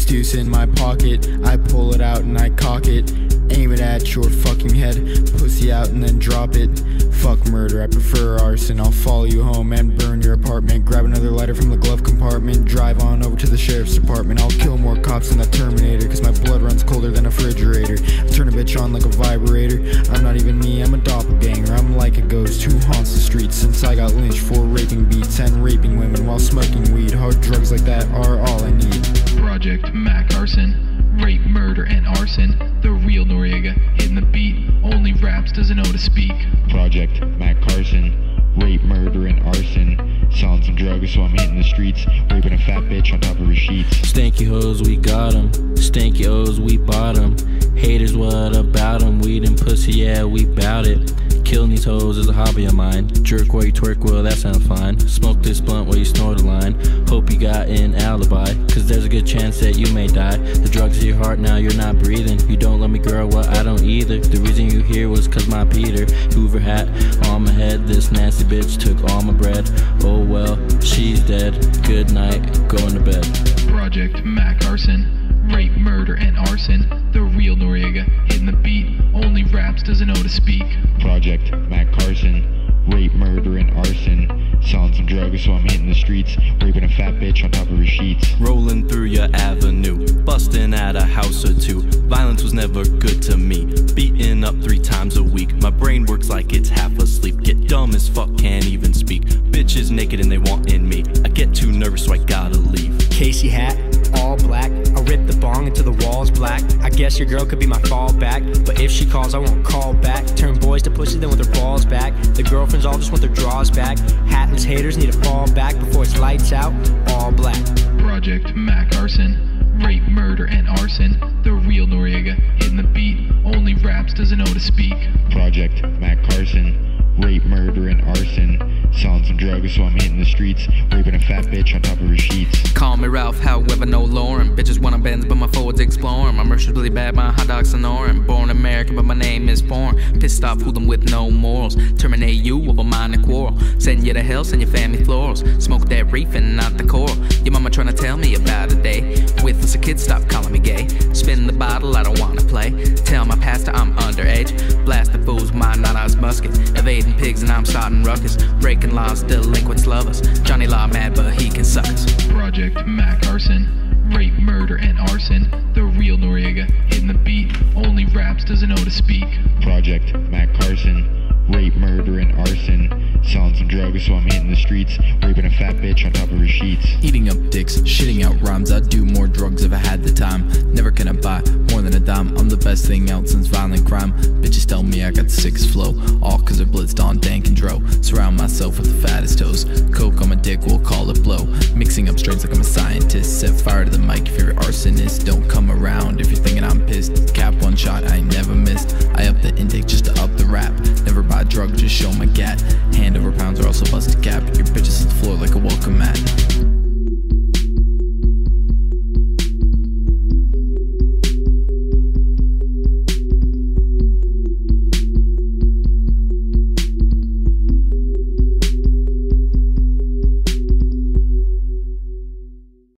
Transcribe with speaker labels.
Speaker 1: Six deuce in my pocket, I pull it out and I cock it. Aim it at your fucking head, pussy out and then drop it. Fuck murder, I prefer arson. I'll follow you home and burn your apartment. Grab another lighter from the glove compartment, drive on over to the sheriff's department. I'll kill more cops than the Terminator, cause my blood runs colder than a refrigerator. I turn a bitch on like a vibrator. I'm not even me, I'm a doppelganger. I'm like a ghost who haunts the streets, since I got lynched for raping beats and raping women while smoking weed. Hard drugs like that are all I need.
Speaker 2: Project Mac Arson, rape, murder, and arson. The real Noriega, hitting the beat, only raps doesn't know to speak.
Speaker 3: Project Mac Carson, rape, murder, and arson. Selling some drugs so I'm hitting the streets, raping a fat bitch on top of her sheets.
Speaker 4: Stanky hoes, we got 'em. Stanky O's, we bought 'em. Haters, what about 'em? Weed and pussy, yeah, we bout it. Killing these hoes is a hobby of mine. Jerk while you twerk, well that sounds fine. Smoke this blunt while you snort a line. Hope you got an alibi, cause there's a good chance that you may die. The drugs in your heart, now you're not breathing. You don't love me, girl, well I don't either. The reason you here was cause my Peter Hoover hat on my head. This nasty bitch took all my bread. Oh well, she's dead. Good night, going to bed.
Speaker 2: Project Mac Arson, rape, murder, and arson. The real Noriega, hitting the beat, only raps doesn't know to speak.
Speaker 3: Project Mac Carson, rape, murder, and arson. Selling some drugs so I'm hitting the streets, raping a fat bitch on top of her sheets.
Speaker 5: Rolling through your avenue, busting at a house or two. Violence was never good to me, beating up 3 times a week. My brain works like it's half asleep, get dumb as fuck, can't even speak. Bitches naked and they wantin' me, I get too nervous so I gotta leave.
Speaker 6: Casey hat, all black, I rip the bong until the walls black. I guess your girl could be my fallback, but if she calls I won't call back. Turn boys to pussy then with their balls back. The girlfriends all just want their draws back. Hatless haters need to fall back before it's lights out, all black.
Speaker 2: Project Mac Arson, rape, murder, and arson. The real Noriega, hitting the beat, only raps doesn't know to speak.
Speaker 3: Project Mac Carson, rape, murder, and arson. Selling some drugs so I'm hitting the streets, raping a fat bitch on top of her sheets.
Speaker 7: Call me Ralph, however, no Lauren. Bitches wanna bends, but my forwards exploring. My mercilessly bad, my hot dogs ignoring. Born American, but my name is foreign. Pissed off, who them with no morals. Terminate you over minor quarrel. Send you to hell, send your family florals. Smoke that reef and not the coral. Your mama tryna tell me about a day with us a kid, stop calling me gay. Spin the bottle, I don't wanna play. Tell my pastor I'm underage. Blast the fools, my nana's musket. Evading pigs and I'm starting ruckus. Breaking laws, delinquents love us. Johnny Law mad, but he can suck us.
Speaker 2: Project Mac Arson, rape, murder, and arson. The real Noriega, hitting the beat, only raps doesn't know to speak.
Speaker 3: Project Mac Carson, rape, murder, and arson. Selling some drugs so I'm hitting the streets, raping a fat bitch on top of her sheets.
Speaker 1: Eating up dicks, shitting out rhymes. I'd do more drugs if I had the time. Never can I buy more than a dime. I'm the best thing out since violent crime. Bitches tell me I got 6 flow, all cause they're blitzed on dank and dro. Surround myself with the fattest toes. Coke on my dick, we'll call it blow. Mixing up strains like I'm a scientist. Set fire to the mic if you're an arsonist. Don't come around if you're